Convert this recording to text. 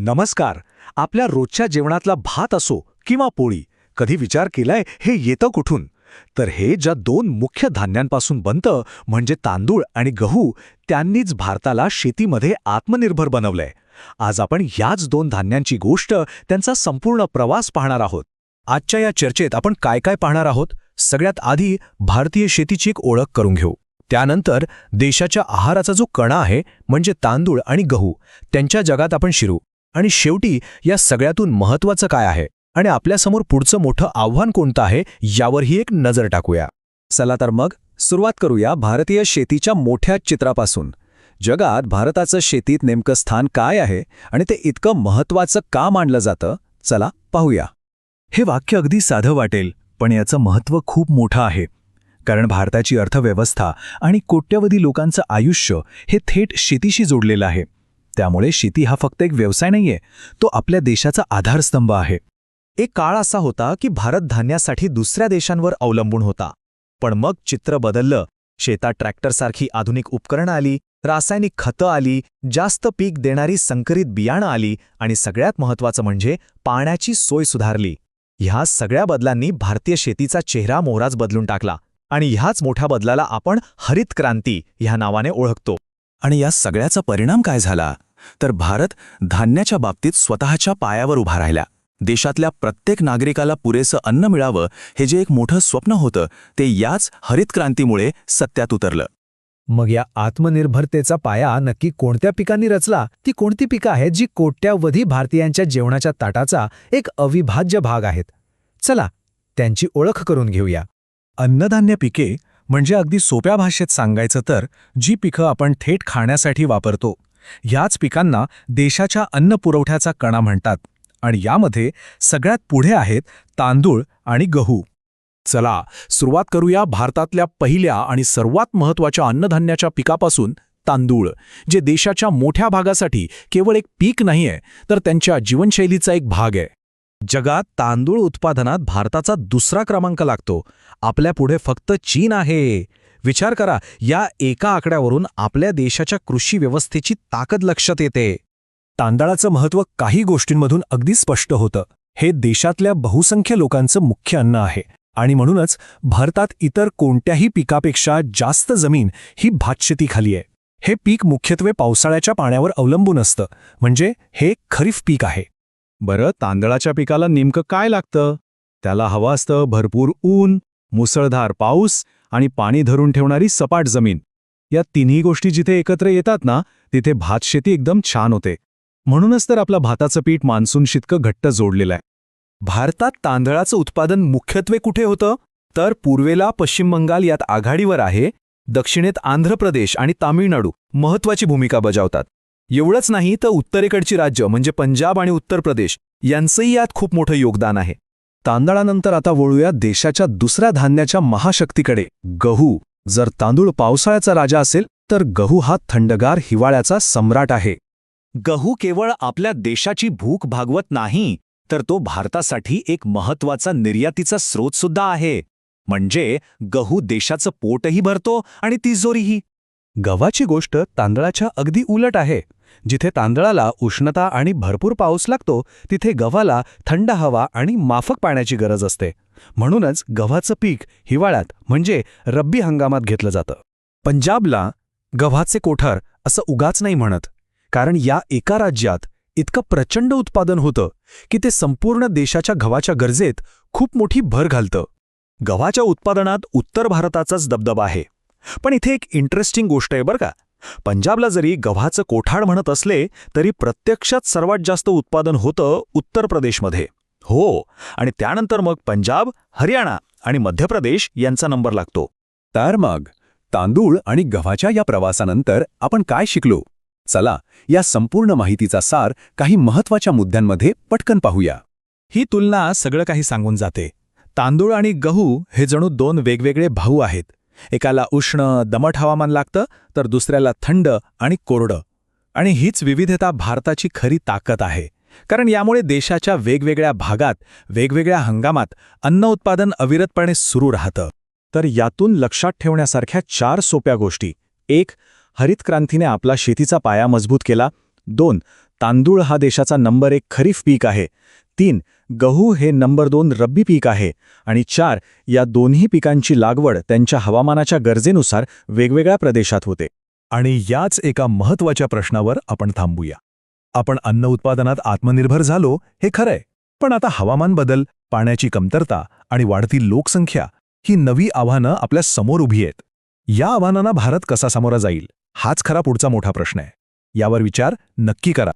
नमस्कार. आपल्या रोजच्या जेवणातला भात असो किंवा पोळी, कधी विचार केलाय हे येतं कुठून? तर हे ज्या दोन मुख्य धान्यांपासून बनतं म्हणजे तांदूळ आणि गहू, त्यांनीच भारताला शेतीमध्ये आत्मनिर्भर बनवलंय. आज आपण याच दोन धान्यांची गोष्ट, त्यांचा संपूर्ण प्रवास पाहणार आहोत. आजच्या या चर्चेत आपण काय काय पाहणार आहोत? सगळ्यात आधी भारतीय शेतीची एक ओळख करून घेऊ. त्यानंतर देशाच्या आहाराचा जो कणा आहे म्हणजे तांदूळ आणि गहू, त्यांच्या जगात आपण शिरू. आणि शेवटी या सगळ्यातून महत्त्वाचं काय आहे आणि आपल्यासमोर पुढचं मोठं आव्हान कोणतं आहे यावरही एक नजर टाकूया. चला तर मग सुरुवात करूया भारतीय शेतीच्या मोठ्या चित्रापासून. जगात भारताचं शेतीत नेमकं स्थान काय आहे आणि ते इतकं महत्त्वाचं का मानलं जातं? चला पाहूया. हे वाक्य अगदी साधं वाटेल, पण याचं महत्त्व खूप मोठं आहे. कारण भारताची अर्थव्यवस्था आणि कोट्यवधी लोकांचं आयुष्य हे थेट शेतीशी जोडलेलं आहे. त्यामुळे शेती हा फक्त एक व्यवसाय नाहीये, तो आपल्या देशाचा आधारस्तंभ आहे. एक काळ असा होता की भारत धान्यासाठी दुसऱ्या देशांवर अवलंबून होता. पण मग चित्र बदललं. शेतात ट्रॅक्टरसारखी आधुनिक उपकरणं आली, रासायनिक खतं आली, जास्त पीक देणारी संकरित बियाणं आली आणि सगळ्यात महत्त्वाचं म्हणजे पाण्याची सोय सुधारली. ह्या सगळ्या बदलांनी भारतीय शेतीचा चेहरा मोहराच बदलून टाकला आणि ह्याच मोठ्या बदलाला आपण हरित क्रांती ह्या नावाने ओळखतो. आणि या सगळ्याचा परिणाम काय झाला? तर भारत धान्याच्या बाबतीत स्वतःच्या पायावर उभा राहिला. देशातल्या प्रत्येक नागरिकाला पुरेसं अन्न मिळावं हे जे एक मोठं स्वप्न होतं, ते याच हरित क्रांतीमुळे सत्यात उतरलं. मग या आत्मनिर्भरतेचा पाया नक्की कोणत्या पिकांनी रचला? ती कोणती पिकं आहेत जी कोट्यावधी भारतीयांच्या जेवणाच्या ताटाचा एक अविभाज्य भाग आहेत? चला त्यांची ओळख करून घेऊया. अन्नधान्य पिके म्हणजे अगदी सोप्या भाषेत सांगायचं तर जी पिकं आपण थेट खाण्यासाठी वापरतो. ह्याच पिकांना देशाच्या अन्न पुरवठ्याचा कणा म्हणतात. आणि यामध्ये सगळ्यात पुढे आहेत तांदूळ आणि गहू. चला सुरुवात करूया भारतातल्या पहिल्या आणि सर्वात महत्त्वाच्या अन्नधान्याच्या पिकापासून, तांदूळ, जे देशाच्या मोठ्या भागासाठी केवळ एक पीक नाहीये, तर त्यांच्या जीवनशैलीचा एक भाग आहे. जगात तांदूळ उत्पादनात भारताचा दुसरा क्रमांक लागतो. आपल्यापुढे फक्त चीन आहे. विचार करा, या एका आकड्यावरून आपल्या देशाच्या कृषी व्यवस्थेची ताकद लक्षात येते. तांदळाचं महत्त्व काही गोष्टींमधून अगदी स्पष्ट होतं. हे देशातल्या बहुसंख्य लोकांचं मुख्य अन्न आहे आणि म्हणूनच भारतात इतर कोणत्याही पिकापेक्षा जास्त जमीन ही भातशेतीखाली आहे. हे पीक मुख्यत्वे पावसाळ्याच्या पाण्यावर अवलंबून असतं, म्हणजे हे खरीफ पीक आहे. बरं, तांदळाच्या पिकाला नेमकं काय लागतं? त्याला हवं असतं भरपूर ऊन, मुसळधार पाऊस आणि पाणी धरून ठेवणारी सपाट जमीन. या तिन्ही गोष्टी जिथे एकत्र येतात ना, तिथे भातशेती एकदम छान होते. म्हणूनच तर आपलं भाताचं पीठ मान्सूनशीतकं घट्ट जोडलेलं आहे. भारतात तांदळाचं उत्पादन मुख्यत्वे कुठे होतं? तर पूर्वेला पश्चिम बंगाल यात आघाडीवर आहे, दक्षिणेत आंध्र प्रदेश आणि तामिळनाडू महत्त्वाची भूमिका बजावतात. एवढंच नाही तर उत्तरेकडची राज्य म्हणजे पंजाब आणि उत्तर प्रदेश यांचंही यात खूप मोठं योगदान आहे. तांदळानंतर आता वळूया देशाच्या दुसऱ्या धान्याच्या महाशक्तीकडे, गहू. जर तांदूळ पावसाळ्याचा राजा असेल, तर गहू हा थंडगार हिवाळ्याचा सम्राट आहे. गहू केवळ आपल्या देशाची भूक भागवत नाही, तर तो भारतासाठी एक महत्त्वाचा निर्यातीचा स्रोत सुद्धा आहे. म्हणजे गहू देशाचं पोटही भरतो आणि तिजोरीही. गव्हाची गोष्ट तांदळाच्या अगदी उलट आहे. जिथे तांदळाला उष्णता आणि भरपूर पाऊस लागतो, तिथे गव्हाला थंड हवा आणि माफक पाण्याची गरज असते. म्हणूनच गव्हाचं पीक हिवाळ्यात म्हणजे रब्बी हंगामात घेतलं जातं. पंजाबला गव्हाचे कोठार असं उगाच नाही म्हणत, कारण या एका राज्यात इतकं प्रचंड उत्पादन होतं की ते संपूर्ण देशाच्या गव्हाच्या गरजेत खूप मोठी भर घालतं. गव्हाच्या उत्पादनात उत्तर भारताचाच दबदबा आहे. पण इथे एक इंटरेस्टिंग गोष्ट आहे बरं का. पंजाबला जरी गव्हाचं कोठार म्हणत असले, तरी प्रत्यक्षात सर्वात जास्त उत्पादन होतं उत्तर प्रदेशमध्ये. हो, आणि त्यानंतर मग पंजाब, हरियाणा आणि मध्य प्रदेश यांचा नंबर लागतो. तर मग तांदूळ आणि गव्हाच्या या प्रवासानंतर आपण काय शिकलो? चला या संपूर्ण माहितीचा सार काही महत्त्वाच्या मुद्द्यांमध्ये पटकन पाहूया. ही तुलना सगळं काही सांगून जाते. तांदूळ आणि गहू हे जणू दोन वेगवेगळे भाऊ आहेत. एकाला उष्ण दमट हवामान लागतं, तर दुसऱ्याला थंड आणि कोरडं. आणि हीच विविधता भारताची खरी ताकद आहे. कारण यामुळे देशाच्या वेगवेगळ्या भागात वेगवेगळ्या हंगामात अन्न उत्पादन अविरतपणे सुरू राहतं. तर यातून लक्षात ठेवण्यासारख्या 4 सोप्या गोष्टी. 1. हरित क्रांतीने आपला शेतीचा पाया मजबूत केला. 2. तांदूळ हा देशाचा नंबर 1 खरीफ पीक आहे. 3. गहू हे नंबर 2 रब्बी पीक आहे. आणि 4. या दोन्ही पिकांची लागवड त्यांच्या हवामानाच्या गरजेनुसार वेगवेगळ्या प्रदेशात होते. आणि याच एका महत्त्वाच्या प्रश्नावर आपण थांबूया. आपण अन्न उत्पादनात आत्मनिर्भर झालो हे खरंय, पण आता हवामान बदल, पाण्याची कमतरता आणि वाढती लोकसंख्या ही नवी आव्हानं आपल्या समोर उभी आहेत. या आव्हानांना भारत कसा सामोरा जाईल हाच खरा पुढचा मोठा प्रश्न आहे. यावर विचार नक्की करा.